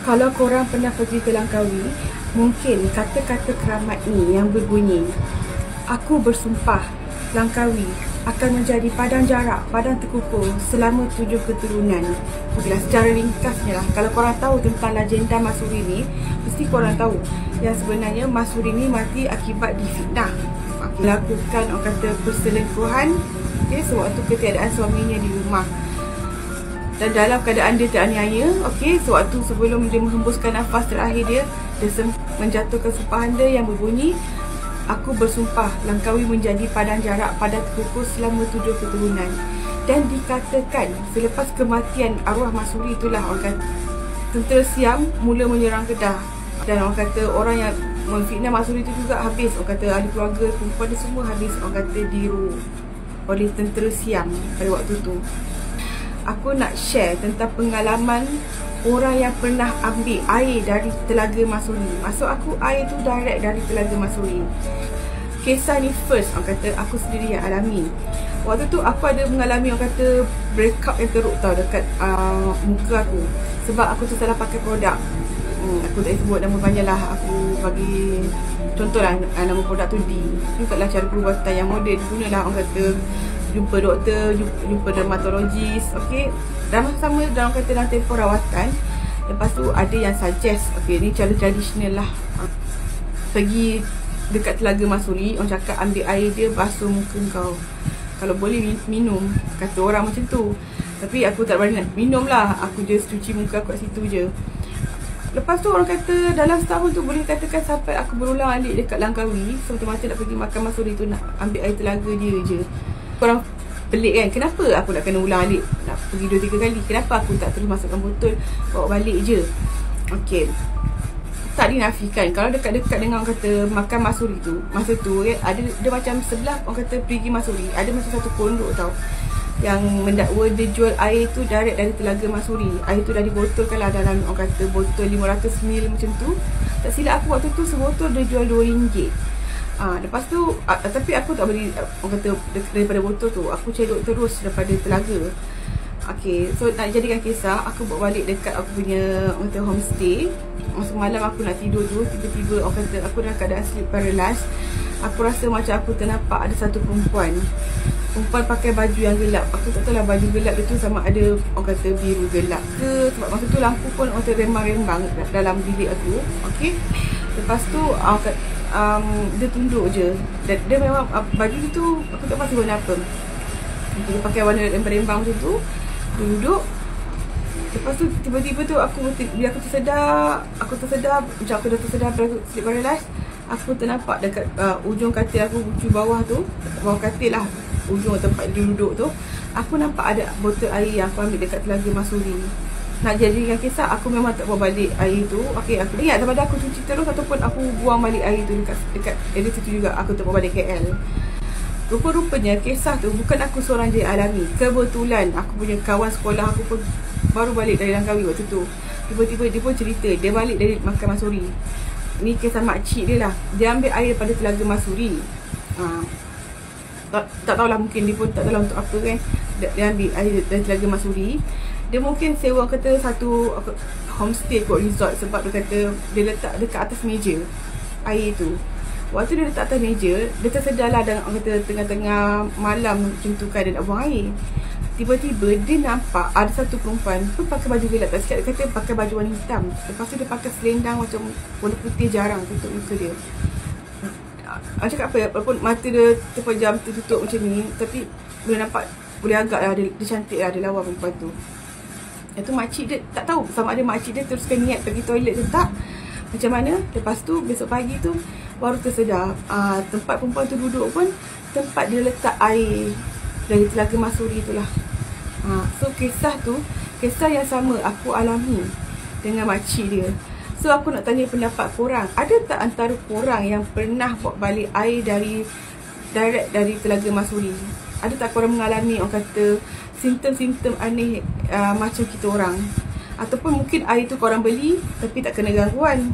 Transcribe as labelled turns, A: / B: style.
A: Kalau korang pernah pergi ke Langkawi, mungkin kata-kata keramat ni yang berbunyi, aku bersumpah Langkawi akan menjadi padang jarak, padang terkukur selama 7 keturunan. Okeylah, secara ringkasnya lah, kalau korang tahu tentang legenda Masuri ni, mesti korang tahu yang sebenarnya Masuri ni mati akibat difitnah. Lakukan orang kata perselingkuhan, sewaktu ketiadaan suaminya di rumah. Dan dalam keadaan dia teraniaya, sewaktu sebelum dia menghembuskan nafas terakhir dia menjatuhkan sumpahan dia yang berbunyi, aku bersumpah Langkawi menjadi padang jarak, padang terkukur selama 7 keturunan. Dan dikatakan selepas kematian arwah Masuri itulah orang kata tentera Siam mula menyerang Kedah. Dan orang kata orang yang memfitnah Masuri itu juga habis. Orang kata ahli keluarga, perempuan dia semua habis orang kata diru oleh tentera Siam pada waktu tu. Aku nak share tentang pengalaman orang yang pernah ambil air dari Telaga Masuri. Maksud aku air tu direct dari Telaga Masuri. Kisah ni first orang kata aku sendiri yang alami. Waktu tu aku ada mengalami orang kata breakup yang teruk tau dekat muka aku. Sebab aku tu salah pakai produk. Aku tak sebut nama panjang lah. Aku bagi contoh lah nama produk tu D. Juga lah cara perubatan yang moden. Gunalah orang kata jumpa doktor, jumpa dermatologis, dan sama dalam kata dalam tempoh rawatan. Lepas tu ada yang suggest, ni cara tradisional lah, pergi dekat Telaga Masuri, orang cakap ambil air dia basuh muka kau, kalau boleh minum, kata orang macam tu. Tapi aku tak berani nak minum lah, aku just cuci muka aku kat situ je. Lepas tu orang kata dalam setahun tu boleh katakan sampai aku berulang alik dekat Langkawi, semata-mata nak pergi makan Masuri tu, nak ambil air telaga dia je. Korang pelik kan, kenapa aku nak kena ulang alik, nak pergi 2-3 kali? Kenapa aku tak terus masukkan botol, bawa balik je? Tak dinafikan kalau dekat-dekat dengan orang kata makan Masuri tu, masa tu ada dia macam sebelah orang kata pergi Masuri, ada macam satu pondok tau yang mendakwa dia jual air tu direct dari Telaga Masuri. Air tu dah dibotolkan lah dalam orang kata botol 500ml macam tu. Tak silap aku waktu tu sebotol dia jual RM2. Lepas tu tapi aku tak beli orang kata daripada botol tu, aku cedok terus daripada telaga. So nak jadikan kisah, aku bawa balik dekat aku punya orang kata homestay. Masa malam aku nak tidur tu, tiba-tiba orang kata aku dalam keadaan sleep paralysis. Aku rasa macam aku ternampak ada satu perempuan pakai baju yang gelap. Aku tak tahu lah baju gelap dia tu sama ada orang kata biru gelap ke, sebab masa tu lampu pun orang kata rembang-rembang dalam bilik aku. Lepas tu dia tunduk je. Dia memang baju tu aku tak pasti warna apa. Dia pakai warna rembang-rembang macam tu. Dia duduk. Lepas tu tiba-tiba tu bila aku tersedar macam aku dah tersedar pada sleep paralysis, aku ternampak dekat ujung katil aku, ujung bawah tu, bawah katil lah, ujung tempat dia duduk tu, aku nampak ada botol air yang aku ambil dekat Telaga Masuri. Nak jadikan kisah, aku memang tak bawa balik air tu. Aku ingat daripada aku cuci terus ataupun aku buang balik air tu dekat area situ juga, aku tak bawa balik KL. Rupa-rupanya kisah tu bukan aku seorang je alami. Kebetulan aku punya kawan sekolah aku pun baru balik dari Langkawi waktu tu. Tiba-tiba dia pun cerita dia balik dari makan Masuri. Ni kisah makcik dia lah. Dia ambil air daripada Telaga Masuri. Tak tahulah, mungkin dia pun tak tahu untuk apa kan. Dia ambil air dari Telaga Masuri. Dia mungkin sewa kata satu homestay kot, resort, sebab dia kata dia letak dekat atas meja air tu. Waktu dia letak atas meja, dia tersedarlah dan orang kata tengah-tengah malam macam tu kan, dia nak buang air. Tiba-tiba dia nampak ada satu perempuan pun pakai baju gelap. Tak sikit dia kata pakai baju warna hitam. Lepas tu dia pakai selendang macam warna putih jarang tutup muka dia. Cakap apa ya, walaupun mata dia terpejam, tertutup macam ni, tapi boleh nampak, boleh agak lah dia cantik lah, dia lawa perempuan tu. Itu makcik dia, tak tahu sama ada makcik dia teruskan niat pergi toilet tu tak, macam mana. Lepas tu besok pagi tu baru tersedar tempat perempuan tu duduk pun tempat dia letak air dari Telaga Masuri itulah. So kisah tu, kisah yang sama aku alami dengan makcik dia. So aku nak tanya pendapat korang, ada tak antara korang yang pernah bawa balik air direct dari Telaga Masuri? Ada tak korang mengalami orang kata simptom-simptom aneh macam kita orang? Ataupun mungkin air tu korang beli tapi tak kena gangguan?